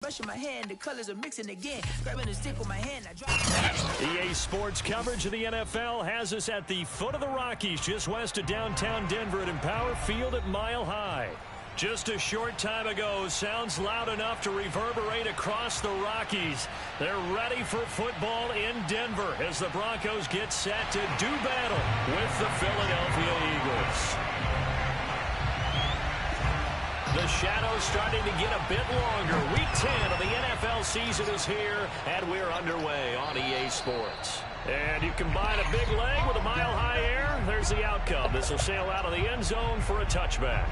Brushing my hand, the colors are mixing again. Grabbing a stick with my hand, I drop. EA Sports coverage of the NFL has us at the foot of the Rockies, just west of downtown Denver at Empower Field at Mile High. Just a short time ago, sounds loud enough to reverberate across the Rockies. They're ready for football in Denver as the Broncos get set to do battle with the Philadelphia Eagles. The shadow's starting to get a bit longer. Week 10 of the NFL season is here, and we're underway on EA Sports. And you combine a big leg with a mile-high air, there's the outcome. This will sail out of the end zone for a touchback.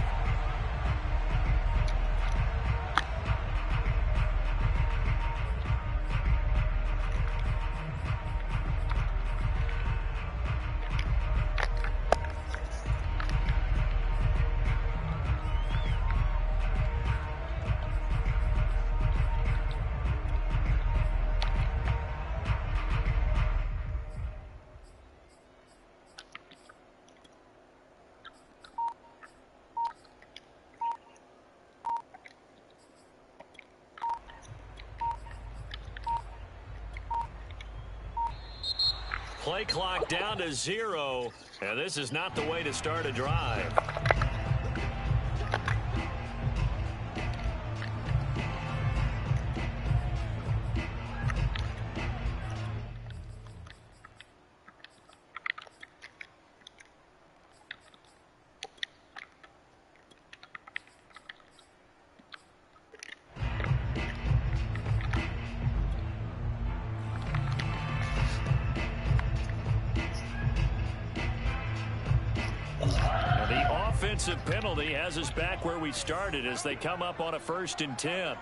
Play clock down to 0, and this is not the way to start a drive. Offensive penalty has us back where we started as they come up on a 1st and 10.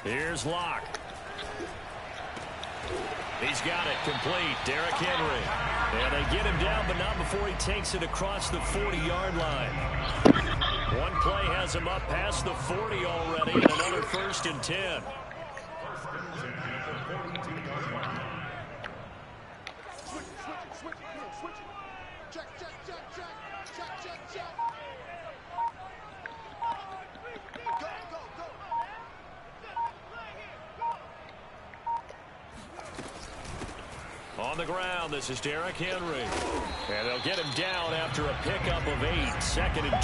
Here's Locke. He's got it complete. Derrick Henry. And they get him down, but not before he takes it across the 40-yard line. One play has him up past the 40 already, and another 1st and 10. On the ground, this is Derrick Henry. And they'll get him down after a pickup of 8, 2nd and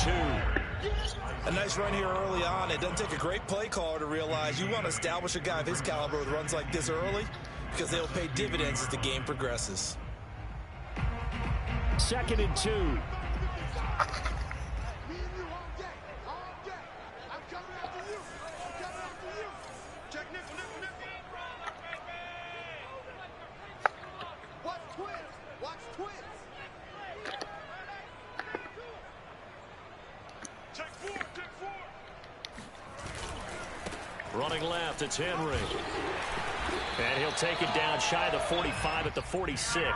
2. A nice run here early on. It doesn't take a great play caller to realize you want to establish a guy of his caliber with runs like this early because they'll pay dividends as the game progresses. 2nd and 2. Running left, it's Henry. And he'll take it down shy of the 45 at the 46.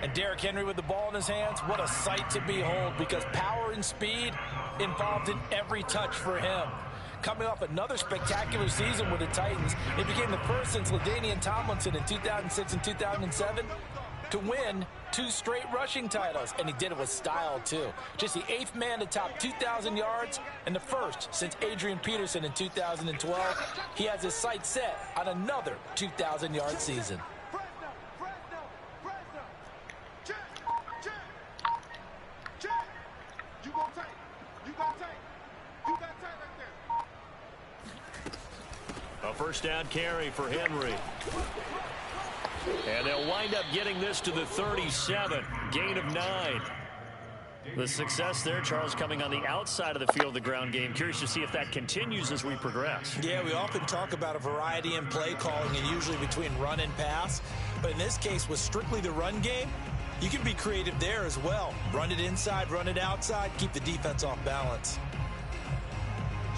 And Derrick Henry with the ball in his hands, what a sight to behold, because power and speed involved in every touch for him. Coming off another spectacular season with the Titans, it became the first since LaDainian Tomlinson in 2006 and 2007 to win 2 straight rushing titles, and he did it with style too. Just the 8th man to top 2,000 yards and the first since Adrian Peterson in 2012. He has his sights set on another 2,000-yard season. A 1st down carry for Henry. And they'll wind up getting this to the 37. Gain of 9. The success there, Charles, coming on the outside of the field, the ground game. Curious to see if that continues as we progress. Yeah, we often talk about a variety in play calling and usually between run and pass. But in this case, with strictly the run game, you can be creative there as well. Run it inside, run it outside, keep the defense off balance.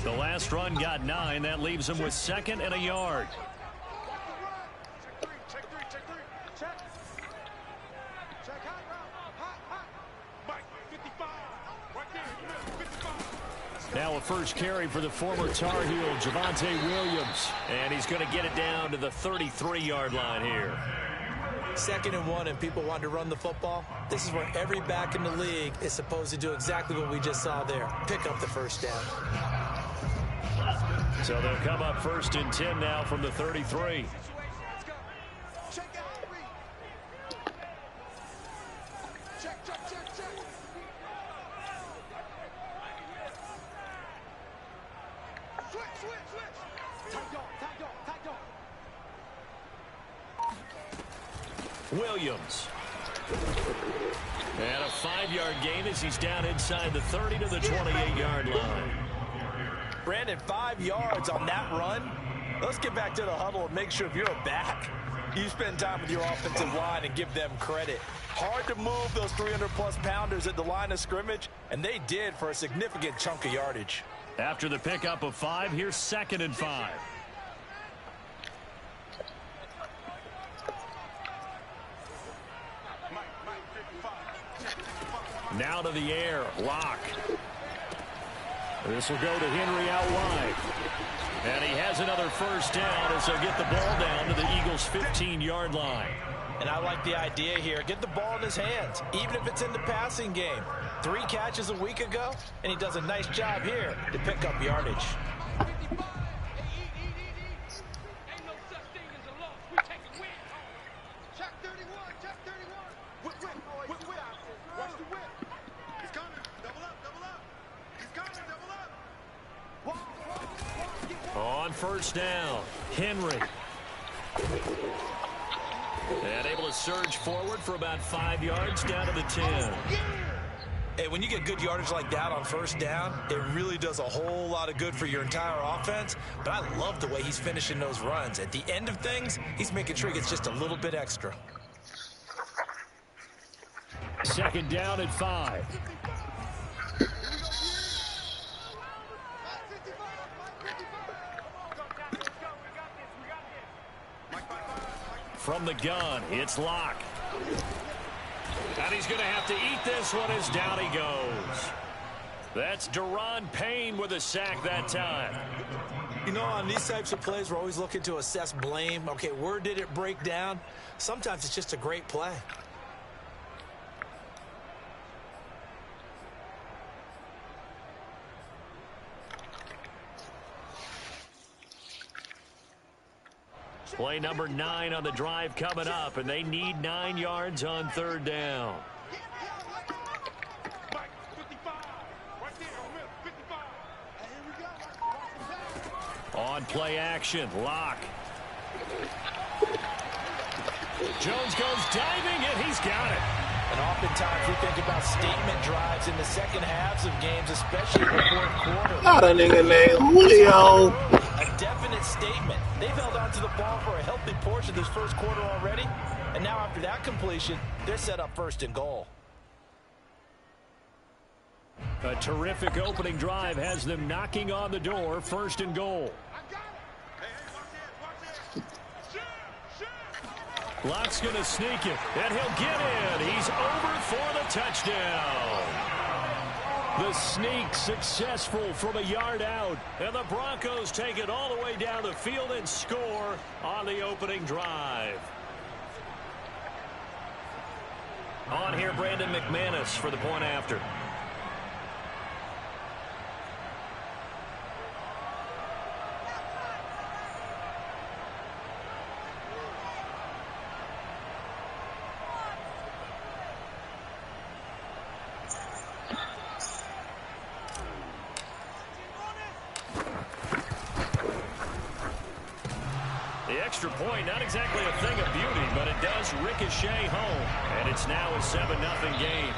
The last run got 9. That leaves them with 2nd and a yard. Now a 1st carry for the former Tar Heel, Javonte Williams. And he's going to get it down to the 33-yard line here. 2nd and 1 and people want to run the football, this is where every back in the league is supposed to do exactly what we just saw there. Pick up the first down. So they'll come up 1st and 10 now from the 33. Williams. And a 5-yard gain as he's down inside the 30 to the 28-yard line. Brandon, 5 yards on that run. Let's get back to the huddle and make sure if you're a back, you spend time with your offensive line and give them credit. Hard to move those 300-plus pounders at the line of scrimmage, and they did for a significant chunk of yardage. After the pickup of 5, here's 2nd and 5. Now to the air, Locke. This will go to Henry out wide. And he has another first down as they'll get the ball down to the Eagles' 15-yard line. And I like the idea here. Get the ball in his hands, even if it's in the passing game. 3 catches a week ago, and he does a nice job here to pick up yardage. On first down, Henry. And able to surge forward for about 5 yards down to the 10. Hey, when you get good yardage like that on first down, it really does a whole lot of good for your entire offense. But I love the way he's finishing those runs. At the end of things, he's making sure he gets just a little bit extra. 2nd down at 5. From the gun, it's Locke. And he's going to have to eat this one as down he goes. That's Deron Payne with a sack that time. You know, on these types of plays, we're always looking to assess blame. Okay, where did it break down? Sometimes it's just a great play. Play number 9 on the drive coming up, and they need 9 yards on 3rd down. On play action, Locke. Jones goes diving, and he's got it. And oftentimes we think about statement drives in the second halves of games, especially in the 4th quarter. Not a nigga named Julio. A definite statement. They've held on to the ball for a healthy portion of this 1st quarter already. And now after that completion, they're set up 1st and goal. A terrific opening drive has them knocking on the door, 1st and goal. Locke's going to sneak it, and he'll get in. He's over for the touchdown. The sneak successful from a yard out, and the Broncos take it all the way down the field and score on the opening drive. On here, Brandon McManus for the point after. Extra point, not exactly a thing of beauty, but it does ricochet home, and it's now a 7-0 game.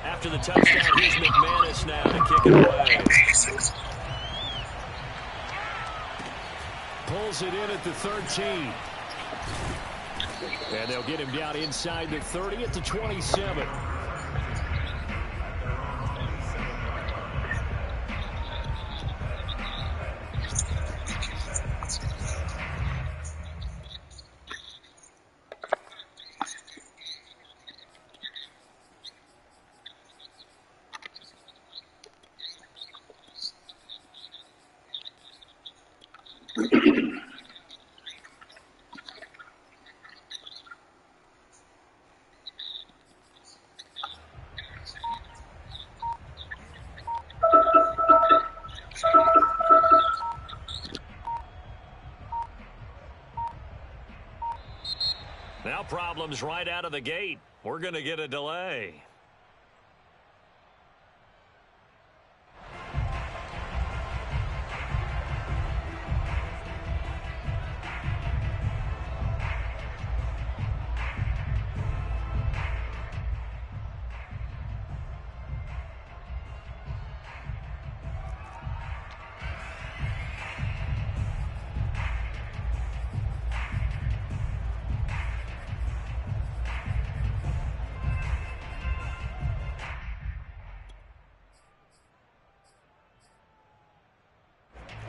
After the touchdown, here's McManus now to kick it away. Pulls it in at the 13. And they'll get him down inside the 30 at the 27. Now problems right out of the gate. We're going to get a delay.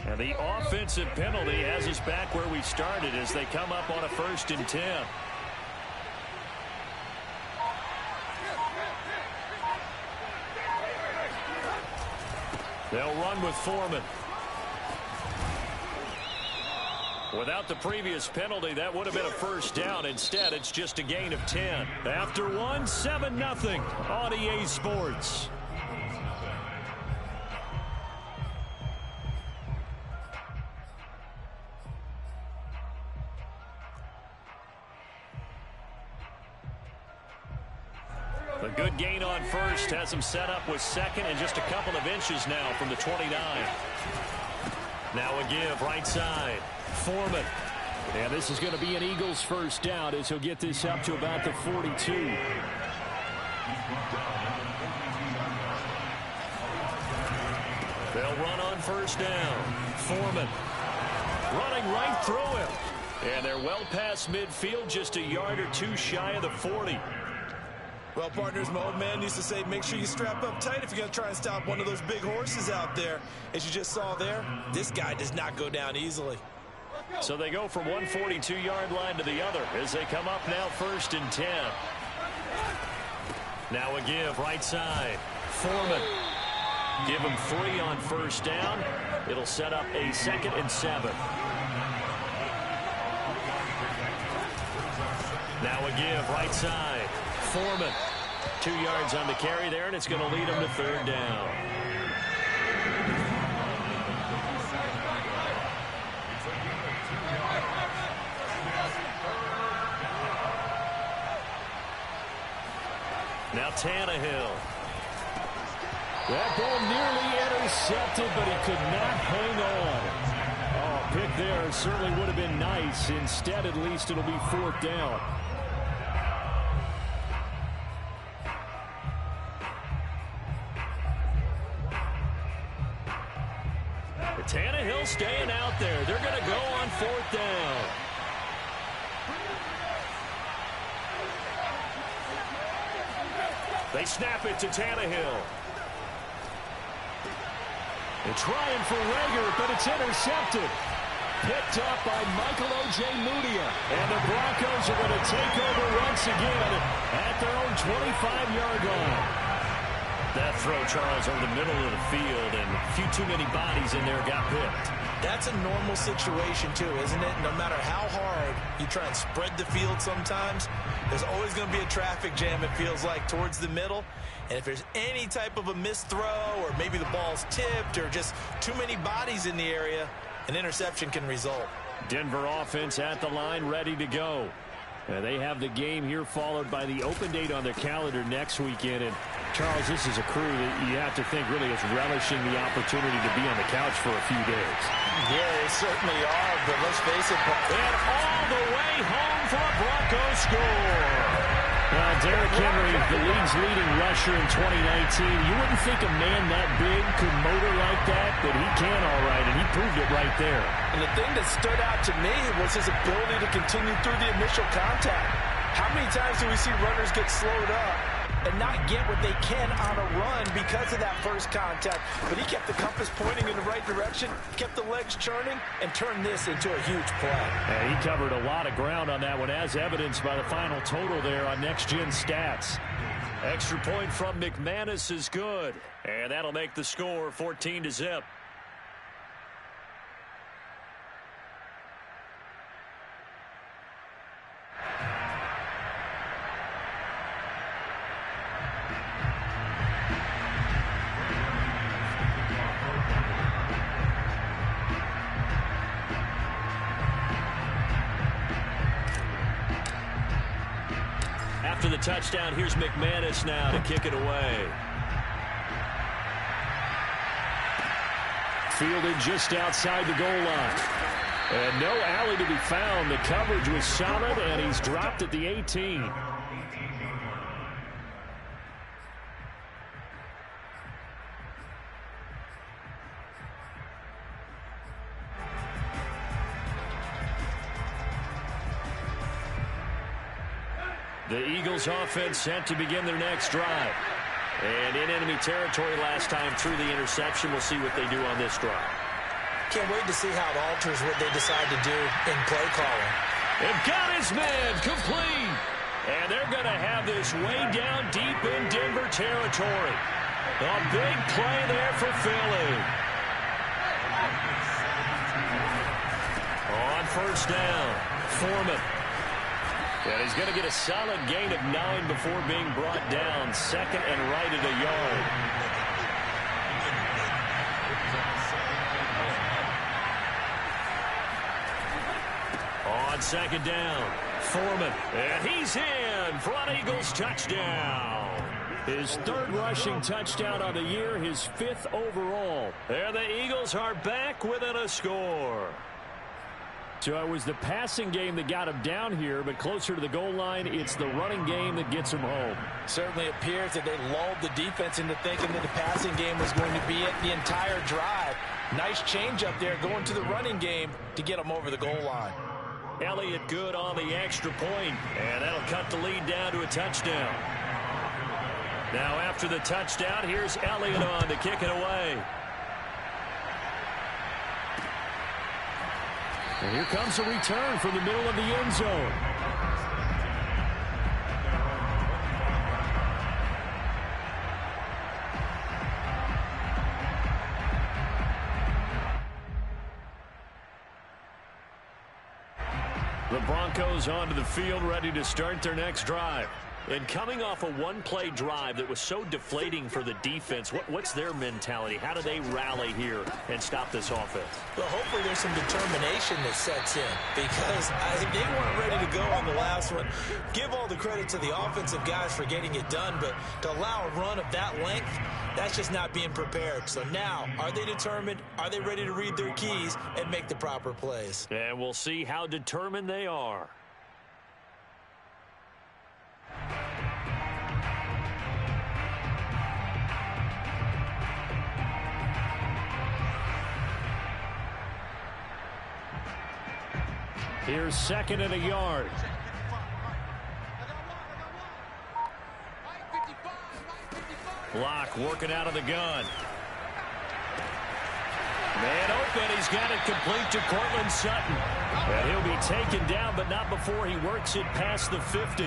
And the offensive penalty has us back where we started as they come up on a 1st and 10. They'll run with Foreman. Without the previous penalty, that would have been a 1st down. Instead, it's just a gain of 10. After one, 7-0 on EA Sports. A good gain on 1st has him set up with 2nd and just a couple of inches now from the 29. Now a give right side. Foreman. And this is going to be an Eagles 1st down as he'll get this up to about the 42. They'll run on 1st down. Foreman running right through him. And they're well past midfield, just a yard or two shy of the 40. Well, partners, my old man used to say, make sure you strap up tight if you're going to try and stop one of those big horses out there. As you just saw there, this guy does not go down easily. So they go from one 42-yard line to the other as they come up now 1st and 10. Now a give right side. Foreman. Give him 3 on 1st down. It'll set up a 2nd and 7. Now a give right side. Foreman. 2 yards on the carry there, and it's going to lead him to 3rd down. Now Tannehill. That ball nearly intercepted, but he could not hang on. Oh, pick there certainly would have been nice. Instead, at least it'll be 4th down. Tannehill staying out there. They're going to go on 4th down. They snap it to Tannehill. They're trying for Rager, but it's intercepted. Picked up by Michael O.J. Mudia. And the Broncos are going to take over once again at their own 25-yard line. That throw, Charles, over the middle of the field, and a few too many bodies in there got picked. That's a normal situation, too, isn't it? No matter how hard you try and spread the field sometimes, there's always going to be a traffic jam, it feels like, towards the middle. And if there's any type of a missed throw, or maybe the ball's tipped, or just too many bodies in the area, an interception can result. Denver offense at the line, ready to go. They have the game here followed by the open date on their calendar next weekend. And, Charles, this is a crew that you have to think really is relishing the opportunity to be on the couch for a few days. Yeah, they certainly are, but let's face it. And all the way home for a Broncos score. Well, Derrick Henry, the league's leading rusher in 2019. You wouldn't think a man that big could motor like that, but he can all right, and he proved it right there. And the thing that stood out to me was his ability to continue through the initial contact. How many times do we see runners get slowed up and not get what they can on a run because of that first contact? But he kept the compass pointing in the right direction, kept the legs churning, and turned this into a huge play. And he covered a lot of ground on that one, as evidenced by the final total there on Next Gen Stats. Extra point from McManus is good, and that'll make the score 14-0. after the touchdown, here's McManus now to kick it away. Fielded just outside the goal line. And no alley to be found. The coverage was solid, and he's dropped at the 18. The Eagles offense set to begin their next drive. And in enemy territory last time through the interception. We'll see what they do on this drive. Can't wait to see how it alters what they decide to do in play calling. They've got his man complete. And they're going to have this way down deep in Denver territory. A big play there for Philly. On first down, Foreman. And he's going to get a solid gain of 9 before being brought down. Second and right at a yard. On second down, Foreman. And he's in for an Eagles touchdown. His third rushing touchdown on the year, his 5th overall. And the Eagles are back within a score. So it was the passing game that got him down here, but closer to the goal line, it's the running game that gets him home. Certainly appears that they lulled the defense into thinking that the passing game was going to be it the entire drive. Nice change up there going to the running game to get them over the goal line. Elliott good on the extra point, and that'll cut the lead down to a touchdown. Now after the touchdown, here's Elliott on to kick it away. And here comes a return from the middle of the end zone. The Broncos onto the field, ready to start their next drive. And coming off a one-play drive that was so deflating for the defense, what's their mentality? How do they rally here and stop this offense? Well, hopefully there's some determination that sets in, because they weren't ready to go on the last one. Give all the credit to the offensive guys for getting it done, but to allow a run of that length, that's just not being prepared. So now, are they determined? Are they ready to read their keys and make the proper plays? And we'll see how determined they are. Here's second and a yard. Block working out of the gun. Man open. He's got it complete to Cortland Sutton. And he'll be taken down, but not before he works it past the 50.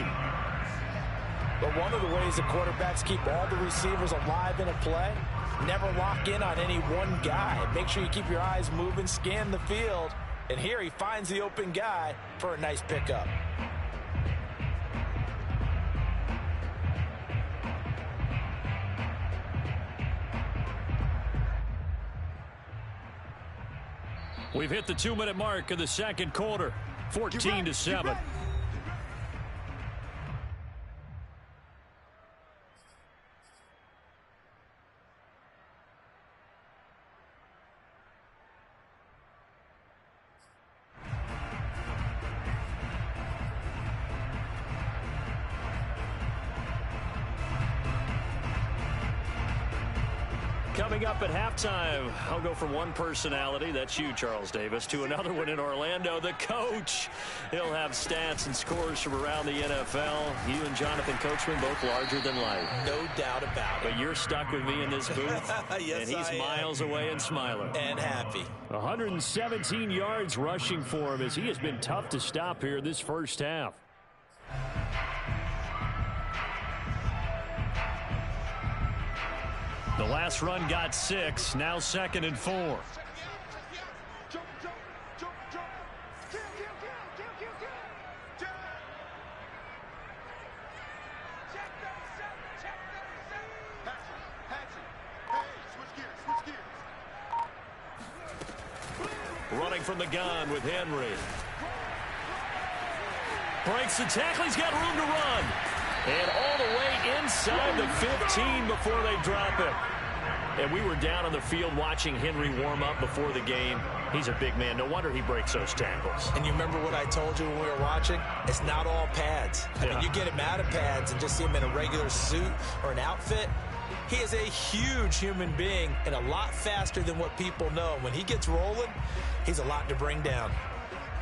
But one of the ways that quarterbacks keep all the receivers alive in a play, never lock in on any one guy. Make sure you keep your eyes moving, scan the field. And here he finds the open guy for a nice pickup. We've hit the 2-minute mark of the second quarter. 14-7. Coming up at halftime, I'll go from one personality, that's you, Charles Davis, to another one in Orlando, the coach. He'll have stats and scores from around the NFL. You and Jonathan Coachman, both larger than life. No doubt about it. But you're stuck with me in this booth, yes, and he's miles away and smiling. And happy. 117 yards rushing for him as he has been tough to stop here this first half. The last run got 6, now 2nd and 4. Running from the gun with Henry. Breaks the tackle, he's got room to run. inside the 15 before they drop it. And we were down on the field watching Henry warm up before the game. He's a big man. No wonder he breaks those tackles. And you remember what I told you when we were watching? It's not all pads. I mean, you get him out of pads and just see him in a regular suit or an outfit. He is a huge human being and a lot faster than what people know. When he gets rolling, he's a lot to bring down.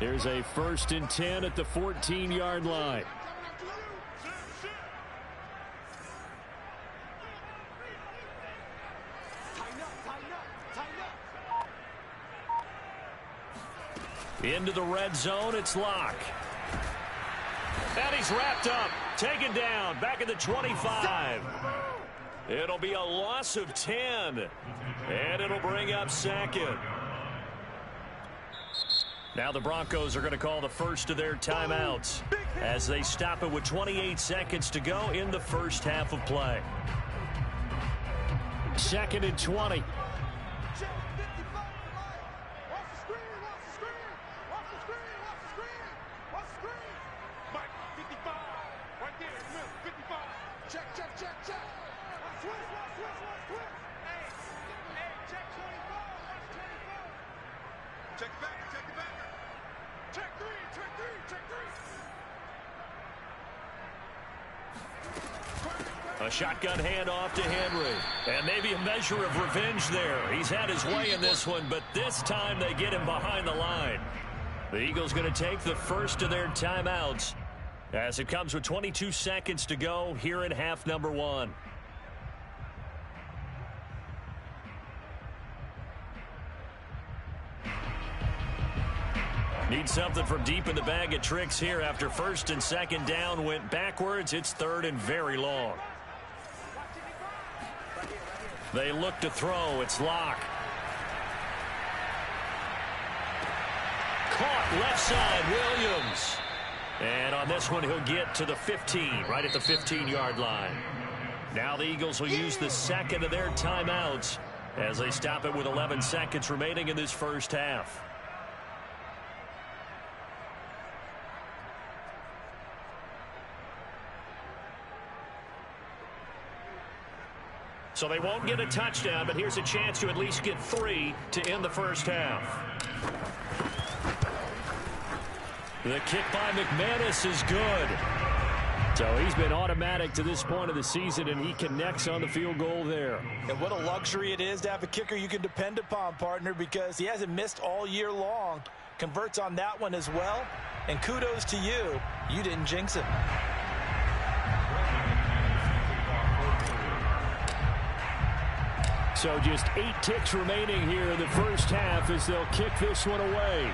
Here's a 1st and 10 at the 14-yard line. Into the red zone, it's Locke. And he's wrapped up, taken down, back at the 25. It'll be a loss of 10, and it'll bring up 2nd. Now the Broncos are going to call the first of their timeouts as they stop it with 28 seconds to go in the first half of play. 2nd and 20. A shotgun handoff to Henry. And maybe a measure of revenge there. He's had his way in this one, but this time they get him behind the line. The Eagles going to take the first of their timeouts as it comes with 22 seconds to go here in half number 1. Need something from deep in the bag of tricks here after 1st and 2nd down went backwards. It's 3rd and very long. They look to throw. It's Locke. Caught left side, Williams. And on this one, he'll get to the 15, right at the 15-yard line. Now the Eagles will use the 2nd of their timeouts as they stop it with 11 seconds remaining in this first half. So they won't get a touchdown, but here's a chance to at least get 3 to end the first half. The kick by McManus is good. So he's been automatic to this point of the season, and he connects on the field goal there. And what a luxury it is to have a kicker you can depend upon, partner, because he hasn't missed all year long. Converts on that one as well. And kudos to you. You didn't jinx him. So just 8 ticks remaining here in the first half as they'll kick this one away.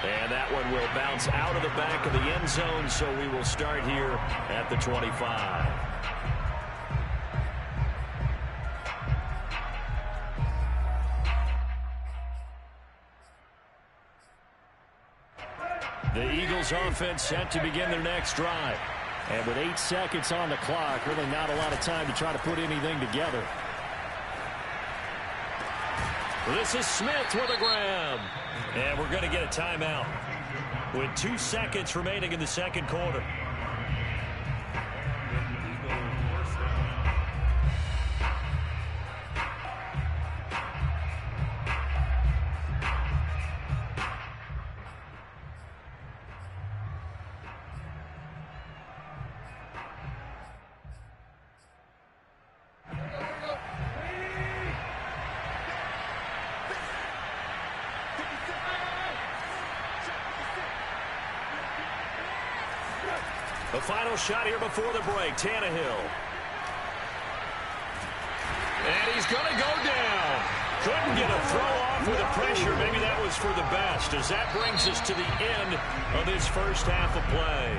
And that one will bounce out of the back of the end zone, so we will start here at the 25. The Eagles offense set to begin their next drive. And with 8 seconds on the clock, really not a lot of time to try to put anything together. This is Smith with a grab. And we're going to get a timeout with 2 seconds remaining in the second quarter. The final shot here before the break, Tannehill. And he's going to go down. Couldn't get a throw off with the pressure. Maybe that was for the best, as that brings us to the end of this first half of play.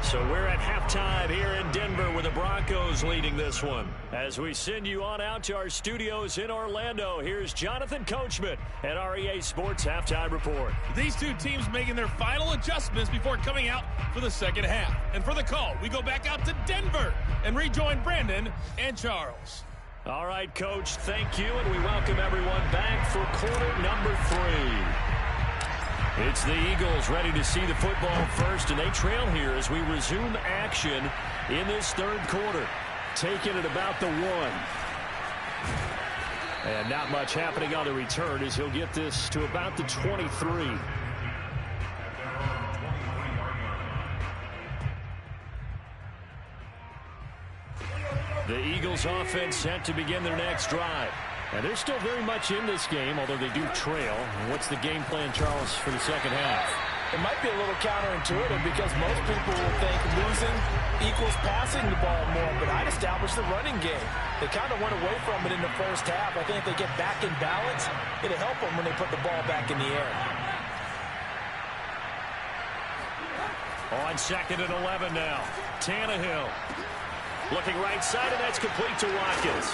So we're at halftime here in Denver with the Broncos leading this one. As we send you on out to our studios in Orlando, here's Jonathan Coachman at REA Sports Halftime Report. These two teams making their final adjustments before coming out for the second half. And for the call, we go back out to Denver and rejoin Brandon and Charles. All right, Coach, thank you, and we welcome everyone back for quarter number 3. It's the Eagles ready to see the football first, and they trail here as we resume action in this third quarter. Taking it about the 1. And not much happening on the return as he'll get this to about the 23. The Eagles offense set to begin their next drive. And they're still very much in this game, although they do trail. What's the game plan, Charles, for the second half? It might be a little counterintuitive because most people will think losing equals passing the ball more, but I'd establish the running game. They kind of went away from it in the first half. I think if they get back in balance, it'll help them when they put the ball back in the air. On 2nd and 11 now. Tannehill looking right side, and that's complete to Watkins.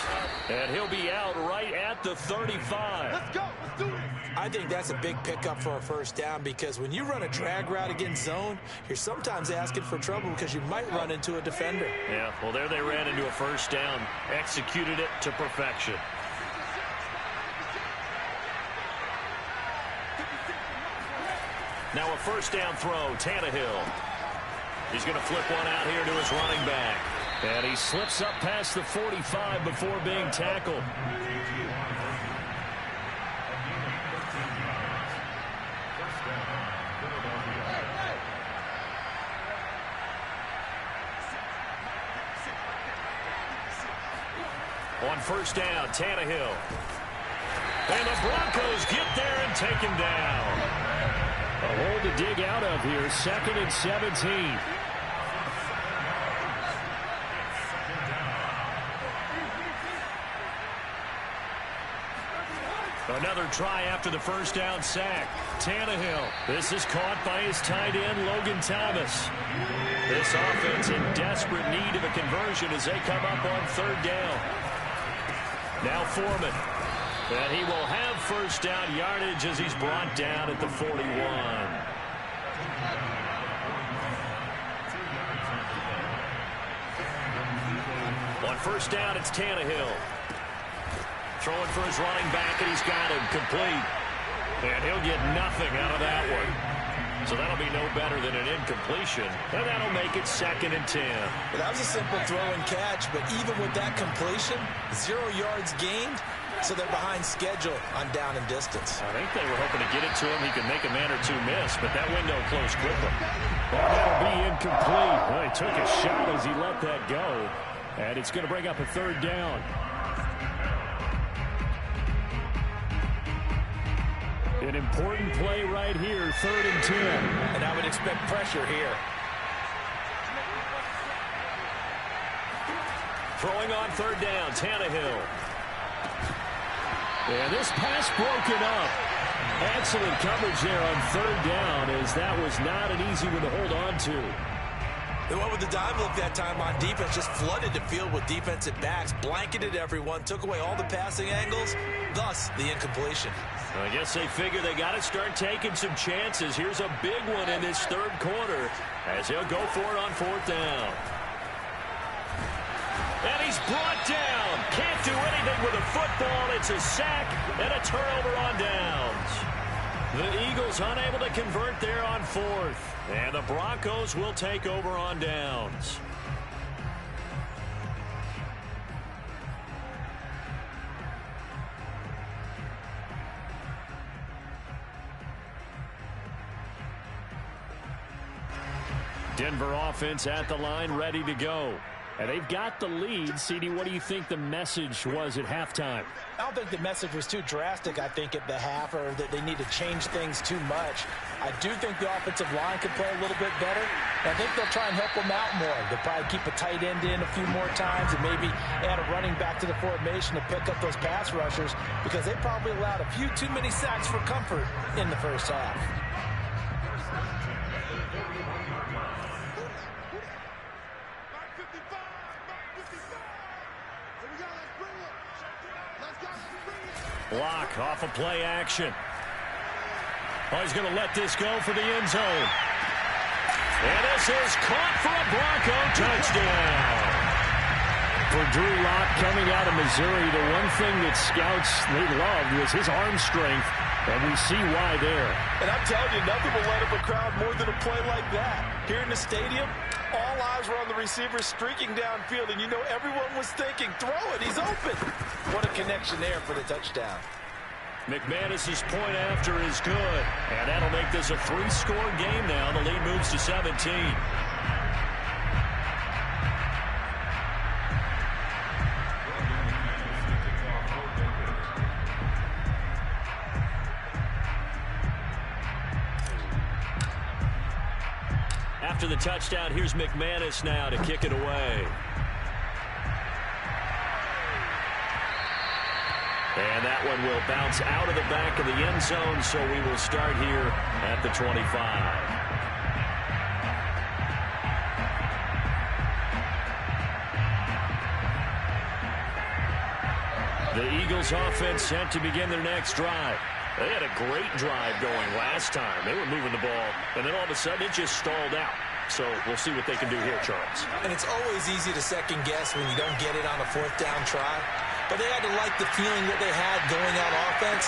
And he'll be out right at the 35. Let's go. Let's do it. I think that's a big pickup for a first down because when you run a drag route against zone, you're sometimes asking for trouble because you might run into a defender. Yeah, well, there they ran into a first down. Executed it to perfection. Now a first down throw, Tannehill. He's going to flip one out here to his running back. And he slips up past the 45 before being tackled. On first down, Tannehill. And the Broncos get there and take him down. A hole to dig out of here, 2nd and 17. Another try after the first down sack. Tannehill. This is caught by his tight end, Logan Thomas. This offense in desperate need of a conversion as they come up on 3rd down. Now Foreman. And he will have first down yardage as he's brought down at the 41. On first down, it's Tannehill. Throwing for his running back, and he's got him complete. And he'll get nothing out of that one. So that'll be no better than an incompletion. And that'll make it 2nd and 10. Well, that was a simple throw and catch, but even with that completion, 0 yards gained, so they're behind schedule on down and distance. I think they were hoping to get it to him. He could make a man or two miss, but that window closed quickly. Well, that'll be incomplete. Well, he took a shot as he let that go. And it's going to bring up a 3rd down. An important play right here, 3rd and 10. And I would expect pressure here. Throwing on 3rd down, Tannehill. And this pass broken up. Excellent coverage there on 3rd down, as that was not an easy one to hold on to. They went with the dime look that time on defense, just flooded the field with defensive backs, blanketed everyone, took away all the passing angles, thus the incompletion. I guess they figure they got to start taking some chances. Here's a big one in this 3rd quarter as he'll go for it on 4th down. And he's brought down. Can't do anything with a football. It's a sack and a turnover on downs. The Eagles unable to convert there on 4th. And the Broncos will take over on downs. Denver offense at the line, ready to go. And they've got the lead. CD, what do you think the message was at halftime? I don't think the message was too drastic, I think, at the half, or that they need to change things too much. I do think the offensive line could play a little bit better. And I think they'll try and help them out more. They'll probably keep a tight end in a few more times and maybe add a running back to the formation to pick up those pass rushers because they probably allowed a few too many sacks for comfort in the first half. Block off of play action. Oh, he's going to let this go for the end zone. And this is caught for a Bronco touchdown. For Drew Lock coming out of Missouri, the one thing that scouts they loved was his arm strength. And we see why there. And I'm telling you, nothing will light up a crowd more than a play like that. Here in the stadium, all eyes were on the receiver streaking downfield, and you know everyone was thinking, throw it, he's open. What a connection there for the touchdown. McManus's point after is good, and that'll make this a 3-score game now. The lead moves to 17. After the touchdown, here's McManus now to kick it away. And that one will bounce out of the back of the end zone, so we will start here at the 25. The Eagles offense set to begin their next drive. They had a great drive going last time. They were moving the ball, and then all of a sudden it just stalled out. So we'll see what they can do here, Charles. And it's always easy to second guess when you don't get it on a 4th down try. But they had to like the feeling that they had going out offense.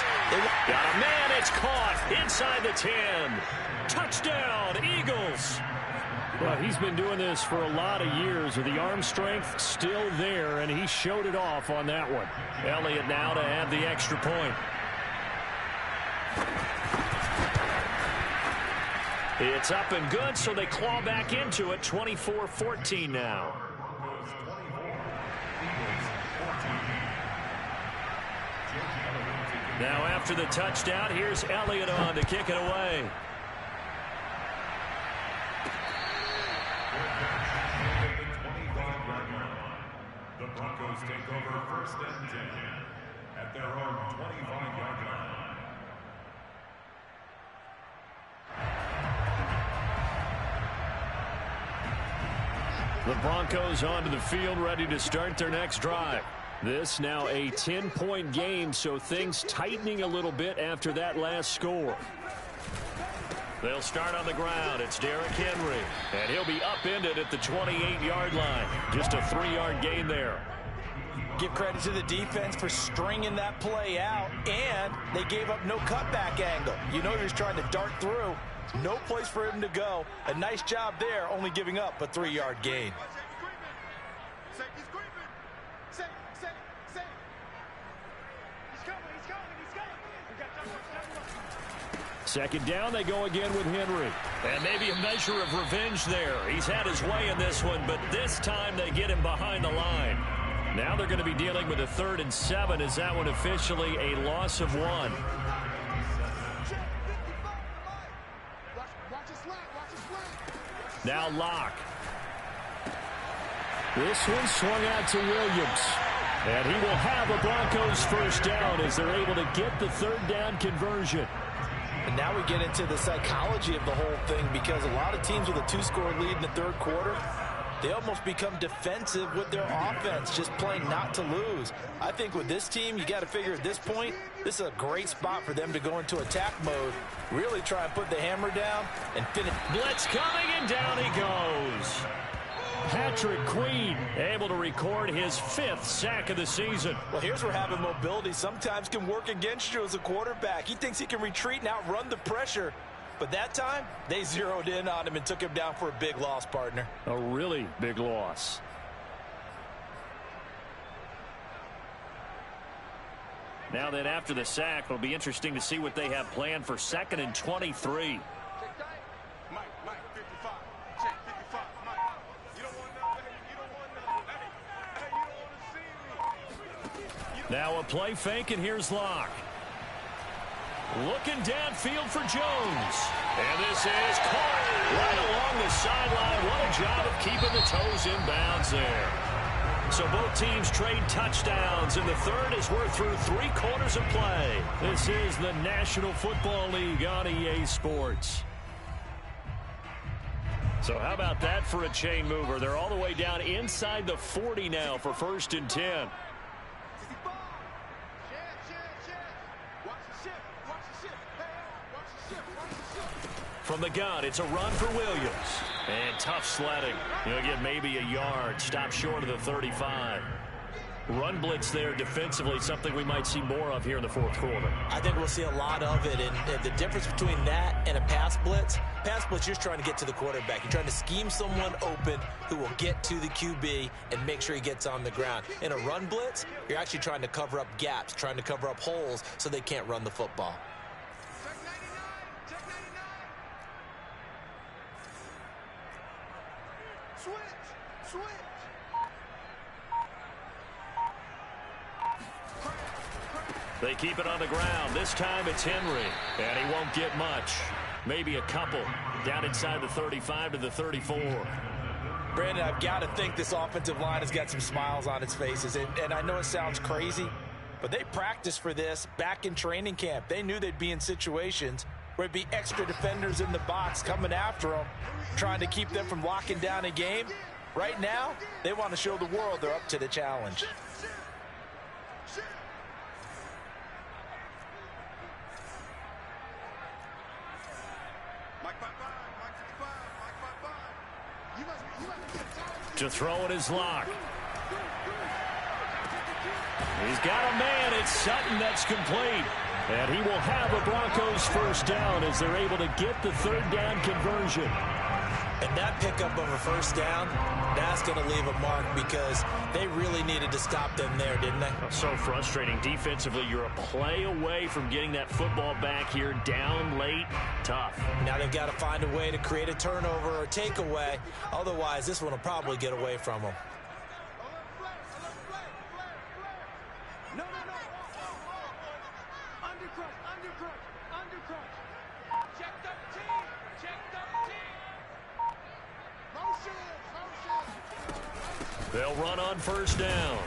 Got a man, it's caught inside the 10. Touchdown, Eagles. Well, he's been doing this for a lot of years with the arm strength still there, and he showed it off on that one. Elliott now to add the extra point. It's up and good, so they claw back into it. 24-14 now. Now after the touchdown, here's Elliott on to kick it away. The Broncos take over 1st and 10 at their own 25-yard line. The Broncos onto the field, ready to start their next drive. This now a 10-point game, so things tightening a little bit after that last score. They'll start on the ground. It's Derrick Henry, and he'll be upended at the 28-yard line. Just a 3-yard gain there. Give credit to the defense for stringing that play out, and they gave up no cutback angle. You know he was trying to dart through. No place for him to go. A nice job there, only giving up a 3-yard gain. Second down, they go again with Henry. And maybe a measure of revenge there. He's had his way in this one, but this time they get him behind the line. Now they're going to be dealing with a 3rd and 7. Is that one officially a loss of 1? Now Locke. This one swung out to Williams. And he will have a Broncos 1st down as they're able to get the 3rd down conversion. And now we get into the psychology of the whole thing, because a lot of teams with a 2-score lead in the 3rd quarter, they almost become defensive with their offense, just playing not to lose. I think with this team, you got to figure at this point, this is a great spot for them to go into attack mode, really try and put the hammer down and finish. Blitz coming, and down he goes. Patrick Queen able to record his 5th sack of the season. Well, here's where having mobility sometimes can work against you as a quarterback. He thinks he can retreat and outrun the pressure. But that time, they zeroed in on him and took him down for a big loss, partner. A really big loss. Now then, after the sack, it'll be interesting to see what they have planned for 2nd and 23. Now a play fake, and here's Locke. Looking downfield for Jones. And this is caught right along the sideline. What a job of keeping the toes in bounds there. So both teams trade touchdowns, and the 3rd as we're through 3 quarters of play. This is the National Football League on EA Sports. So how about that for a chain mover? They're all the way down inside the 40 now for 1st and 10. From the gun, it's a run for Williams. And tough sledding. He'll get maybe a yard. Stop short of the 35. run blitz there defensively, something we might see more of here in the fourth quarter. I think we'll see a lot of it, and the difference between that and a pass blitz, you're just trying to get to the quarterback. You're trying to scheme someone open who will get to the QB and make sure he gets on the ground. In a run blitz, you're actually trying to cover up gaps, trying to cover up holes so they can't run the football. They keep it on the ground. This time it's Henry, and he won't get much. Maybe a couple down inside the 35 to the 34. Brandon, I've got to think this offensive line has got some smiles on its faces. And I know it sounds crazy, but they practiced for this back in training camp. They knew they'd be in situations where there'd be extra defenders in the box coming after them, trying to keep them from locking down a game. Right now, they want to show the world they're up to the challenge. To throw it is Locke. He's got a man. It's Sutton that's complete. And he will have a Broncos first down as they're able to get the third down conversion. And that pickup of a first down, that's going to leave a mark because they really needed to stop them there, didn't they? So frustrating. Defensively, you're a play away from getting that football back here down late. Tough. Now they've got to find a way to create a turnover or takeaway. Otherwise, this one will probably get away from them. They'll run on first down.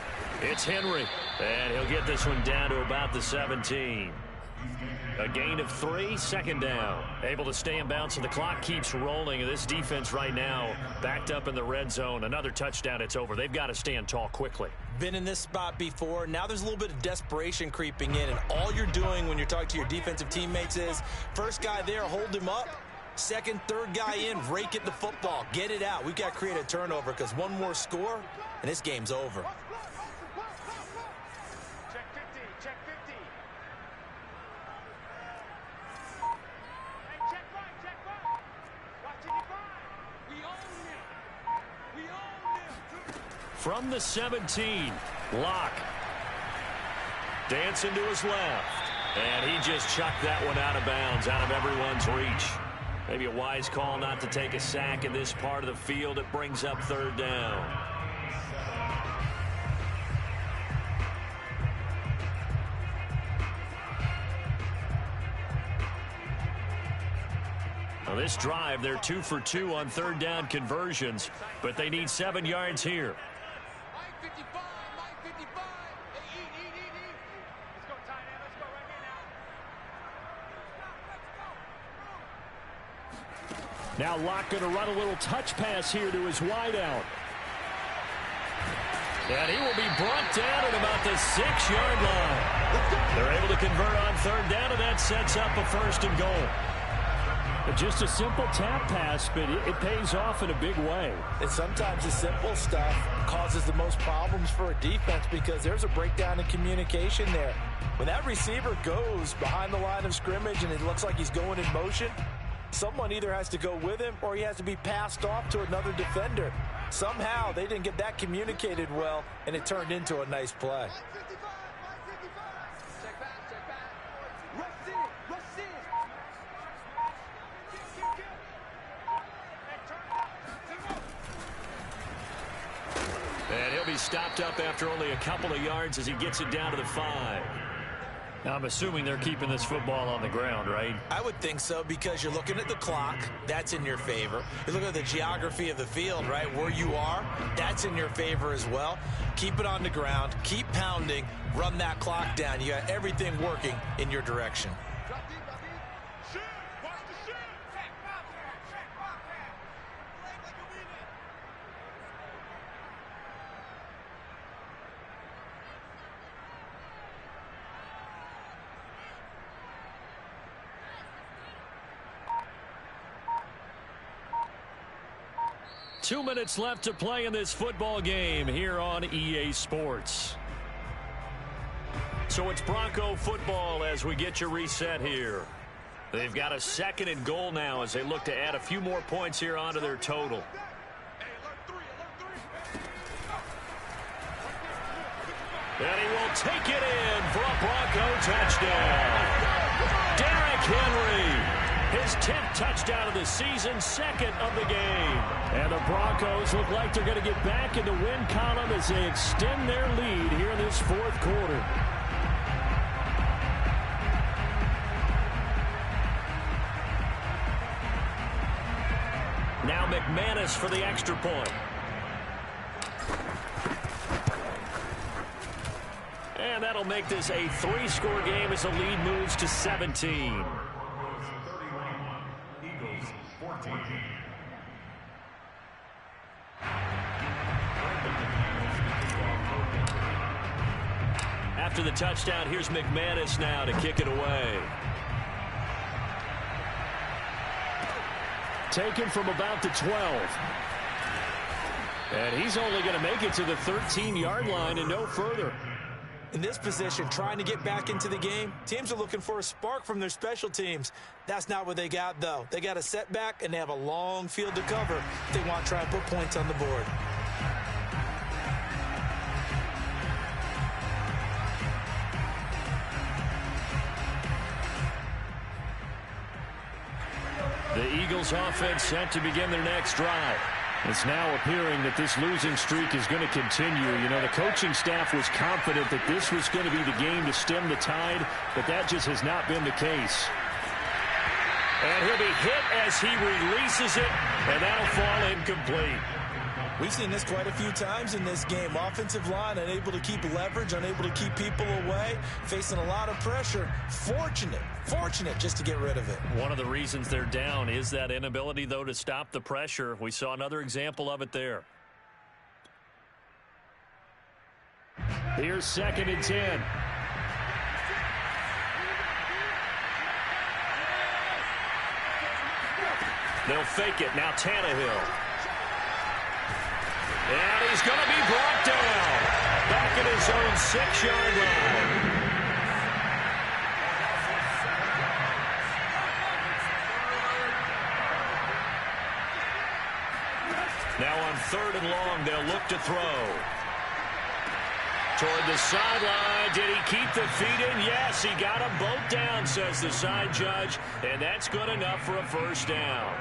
It's Henry, and he'll get this one down to about the 17. A gain of 3, second down. Able to stay in bounds, so the clock keeps rolling. This defense right now backed up in the red zone. Another touchdown, it's over. They've got to stand tall quickly. Been in this spot before. Now there's a little bit of desperation creeping in, and all you're doing when you're talking to your defensive teammates is first guy there, hold him up. Second, third guy in, rake at the football. Get it out. We've got to create a turnover because one more score, and this game's over. Check 50, check 50. Hey, check right. Watch it, we own him. We own him. From the 17, Locke. Dancing to his left. And he just chucked that one out of bounds, out of everyone's reach. Maybe a wise call not to take a sack in this part of the field. It brings up third down. Now this drive, they're 2 for 2 on third down conversions, but they need 7 yards here. Mike 55, Mike 55. Hey, eat. Let's go, tight end. Let's go right here now. Now Locke going to run a little touch pass here to his wideout. And he will be brought down at about the 6-yard line. They're able to convert on third down, and that sets up a first and goal. Just a simple tap pass, but it pays off in a big way. And sometimes the simple stuff causes the most problems for a defense because there's a breakdown in communication there. When that receiver goes behind the line of scrimmage and it looks like he's going in motion, someone either has to go with him or he has to be passed off to another defender. Somehow they didn't get that communicated well, and it turned into a nice play. And he'll be stopped up after only a couple of yards as he gets it down to the 5. Now, I'm assuming they're keeping this football on the ground, right? I would think so because you're looking at the clock. That's in your favor. You look at the geography of the field, right, where you are. That's in your favor as well. Keep it on the ground. Keep pounding. Run that clock down. You got everything working in your direction. Two minutes left to play in this football game here on EA Sports. So it's Bronco football as we get you reset here. They've got a 2nd and goal now as they look to add a few more points here onto their total. And he will take it in for a Bronco touchdown. Derrick Henry, his 10th touchdown of the season, 2nd of the game. And the Broncos look like they're going to get back in the win column as they extend their lead here in this 4th quarter. Now McManus for the extra point. And that'll make this a 3-score game as the lead moves to 17. Broncos 31, Eagles 14. After the touchdown, here's McManus now to kick it away. Taken from about the 12. And he's only going to make it to the 13-yard line and no further. In this position, trying to get back into the game, teams are looking for a spark from their special teams. That's not what they got, though. They got a setback, and they have a long field to cover if they want to try and put points on the board. The Eagles offense set to begin their next drive. It's now appearing that this losing streak is going to continue. You know, the coaching staff was confident that this was going to be the game to stem the tide, but that just has not been the case. And he'll be hit as he releases it, and that'll fall incomplete. We've seen this quite a few times in this game. Offensive line unable to keep leverage, unable to keep people away, facing a lot of pressure. Fortunate just to get rid of it. One of the reasons they're down is that inability, though, to stop the pressure. We saw another example of it there. Here's 2nd and 10. They'll fake it. Now Tannehill. And he's going to be brought down. Back at his own 6-yard line. Now on 3rd and long, they'll look to throw. Toward the sideline. Did he keep the feet in? Yes, he got them both down, says the side judge. And that's good enough for a 1st down.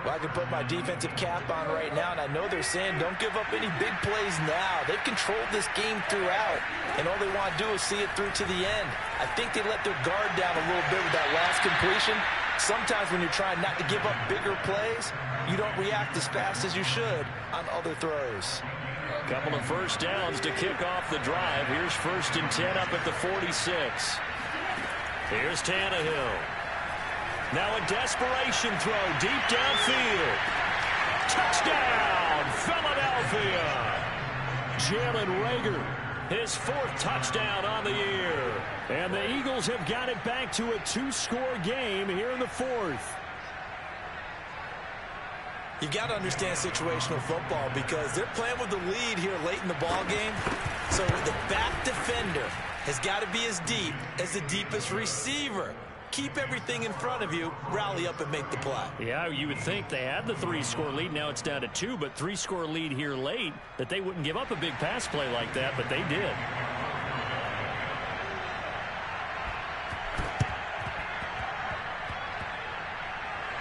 Well, I can put my defensive cap on right now, and I know they're saying don't give up any big plays now. They've controlled this game throughout, and all they want to do is see it through to the end. I think they let their guard down a little bit with that last completion. Sometimes when you're trying not to give up bigger plays, you don't react as fast as you should on other throws. Couple of 1st downs to kick off the drive. Here's 1st and 10 up at the 46. Here's Tannehill. Now a desperation throw deep downfield. Touchdown, Philadelphia. Jalen Reagor, his 4th touchdown on the year. And the Eagles have got it back to a 2-score game here in the 4th. You got to understand situational football because they're playing with the lead here late in the ball game. So the back defender has got to be as deep as the deepest receiver. Keep everything in front of you, rally up and make the play. Yeah, you would think they had the 3-score lead. Now it's down to 2, but 3-score lead here late, that they wouldn't give up a big pass play like that, but they did.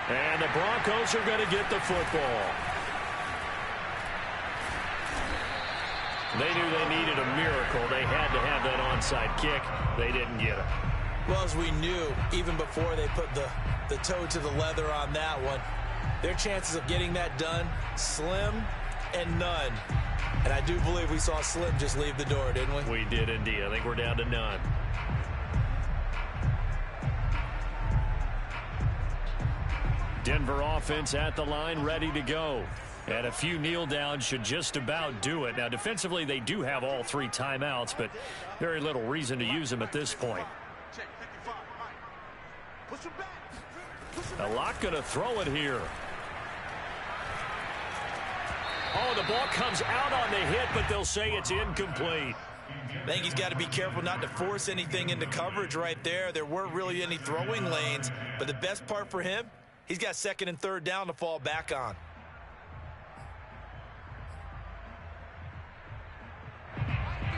And the Broncos are going to get the football. They knew they needed a miracle. They had to have that onside kick. They didn't get it. Well, as we knew, even before they put the toe to the leather on that one, their chances of getting that done, slim and none. And I do believe we saw Slim just leave the door, didn't we? We did indeed. I think we're down to none. Denver offense at the line, ready to go. And a few kneel downs should just about do it. Now, defensively, they do have all 3 timeouts, but very little reason to use them at this point. A lot going to throw it here. Oh, the ball comes out on the hit, but they'll say it's incomplete. I think he's got to be careful not to force anything into coverage right there. There weren't really any throwing lanes, but the best part for him, he's got second and third down to fall back on.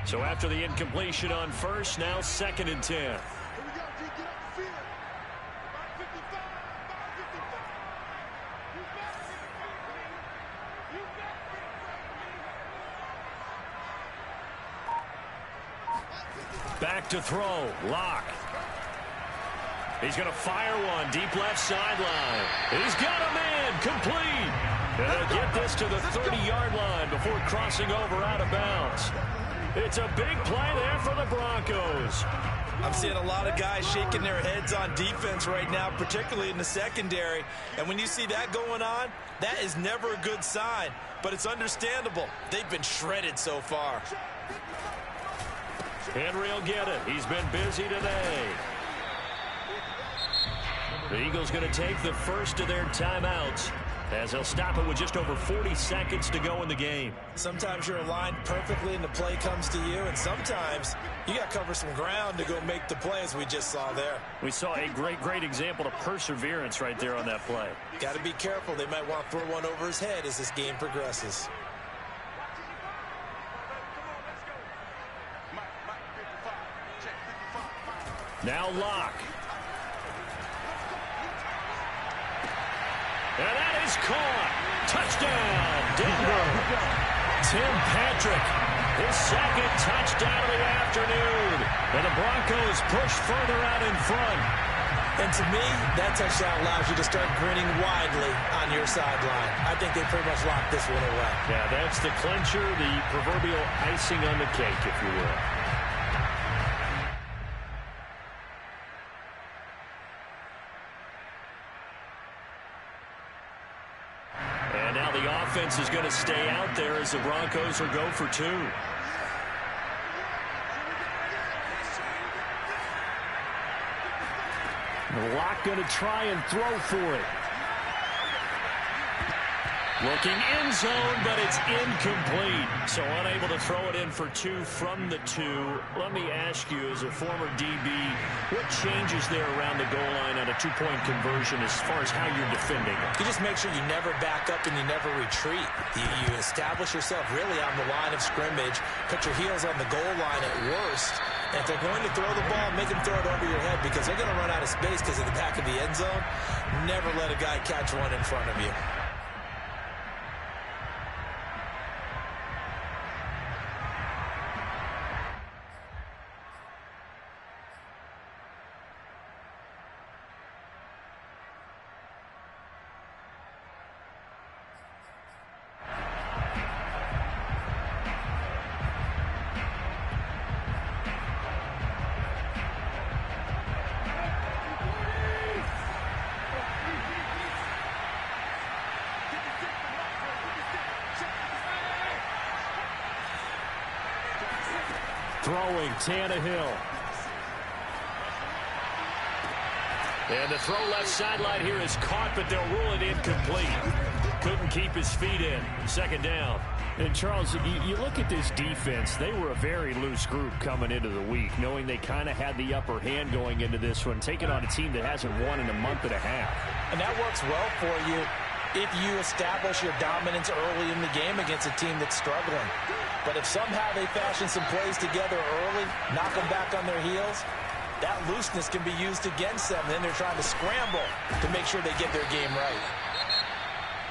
So after the incompletion on first, now 2nd and 10. Back to throw. Locke. He's going to fire one. Deep left sideline. He's got a man. Complete. And get this to the 30-yard line before crossing over out of bounds. It's a big play there for the Broncos. I'm seeing a lot of guys shaking their heads on defense right now, particularly in the secondary. And when you see that going on, that is never a good sign. But it's understandable. They've been shredded so far. Henry will get it. He's been busy today. The Eagles going to take the first of their timeouts, as they'll stop it with just over 40 seconds to go in the game. Sometimes you're aligned perfectly and the play comes to you, and sometimes you got to cover some ground to go make the play, as we just saw there. We saw a great example of perseverance right there on that play. Got to be careful. They might want to throw one over his head as this game progresses. Now Locke. And that is caught. Touchdown, Denver. Tim Patrick, his second touchdown of the afternoon. And the Broncos push further out in front. And to me, that touchdown allows you to start grinning widely on your sideline. I think they pretty much locked this one away. Yeah, that's the clincher, the proverbial icing on the cake, if you will. And now the offense is going to stay out there as the Broncos will go for two. Locke going to try and throw for it. Looking end zone, but it's incomplete. So unable to throw it in for two from the two. Let me ask you, as a former DB, what changes there around the goal line on a two-point conversion as far as how you're defending it? You just make sure you never back up and you never retreat. You establish yourself really on the line of scrimmage, put your heels on the goal line at worst. And if they're going to throw the ball, make them throw it over your head, because they're going to run out of space because of the back of the end zone. Never let a guy catch one in front of you. Throwing, Tannehill. And the throw left sideline here is caught, but they'll rule it incomplete. Couldn't keep his feet in. Second down. And, Charles, you look at this defense, they were a very loose group coming into the week, knowing they kind of had the upper hand going into this one, taking on a team that hasn't won in a month and a half. And that works well for you if you establish your dominance early in the game against a team that's struggling. But if somehow they fashion some plays together early, knock them back on their heels, that looseness can be used against them. Then they're trying to scramble to make sure they get their game right.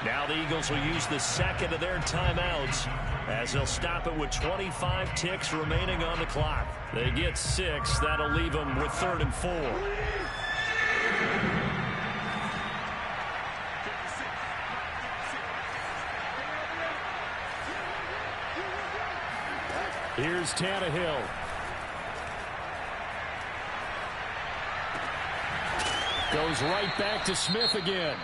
Now the Eagles will use the second of their timeouts as they'll stop it with 25 ticks remaining on the clock. They get 6. That'll leave them with 3rd and 4. Here's Tannehill. Goes right back to Smith again.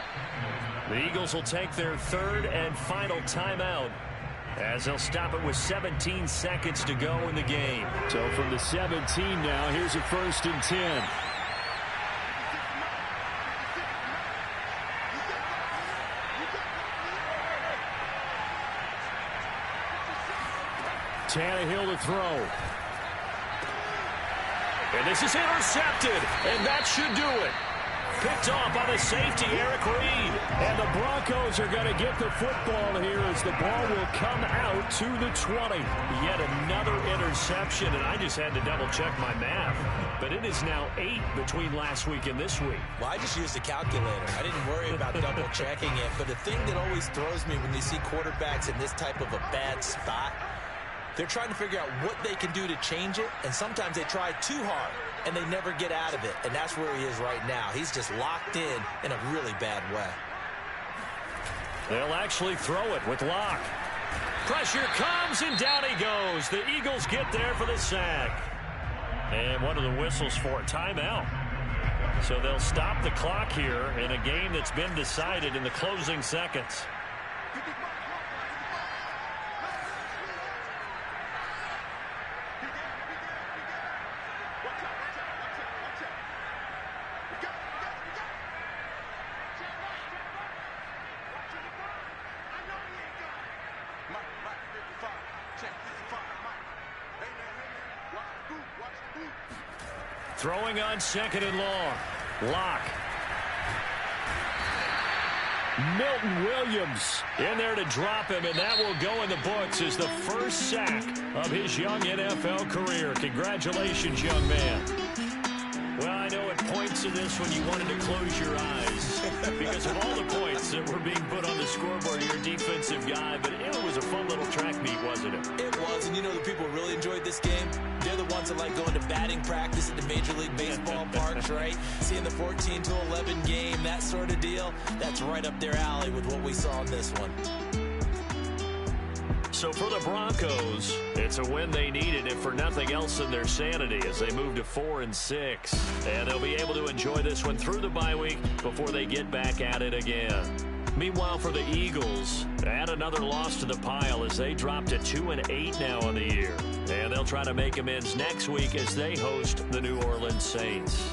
The Eagles will take their 3rd and final timeout as they'll stop it with 17 seconds to go in the game. So from the 17 now, here's a 1st and 10. Tannehill to throw. And this is intercepted, and that should do it. Picked off by the safety, Eric Reed. And the Broncos are going to get the football here as the ball will come out to the 20. Yet another interception, and I just had to double-check my math. But it is now 8 between last week and this week. Well, I just used a calculator. I didn't worry about double-checking it. But the thing that always throws me when you see quarterbacks in this type of a bad spot, they're trying to figure out what they can do to change it, and sometimes they try too hard, and they never get out of it. And that's where he is right now. He's just locked in a really bad way. They'll actually throw it with Locke. Pressure comes, and down he goes. The Eagles get there for the sack. And one of the whistles for a timeout. So they'll stop the clock here in a game that's been decided in the closing seconds. Throwing on 2nd and long. Locke. Milton Williams In there to drop him, and that will go in the books as the first sack of his young NFL career. Congratulations, young man. Well, I know at points in this when you wanted to close your eyes because of all the points that were being put on the scoreboard of your defensive guy, but it was a fun little track meet, wasn't it? It was, and you know the people who really enjoyed this game? They're the ones that like going to batting practice at the Major League Baseball parks, right? Seeing the 14-11 game, that sort of deal, that's right up their alley with what we saw in this one. So for the Broncos, it's a win they needed, if for nothing else than their sanity, as they move to 4-6. And they'll be able to enjoy this one through the bye week before they get back at it again. Meanwhile, for the Eagles, add another loss to the pile as they drop to 2-8 now on the year. And they'll try to make amends next week as they host the New Orleans Saints.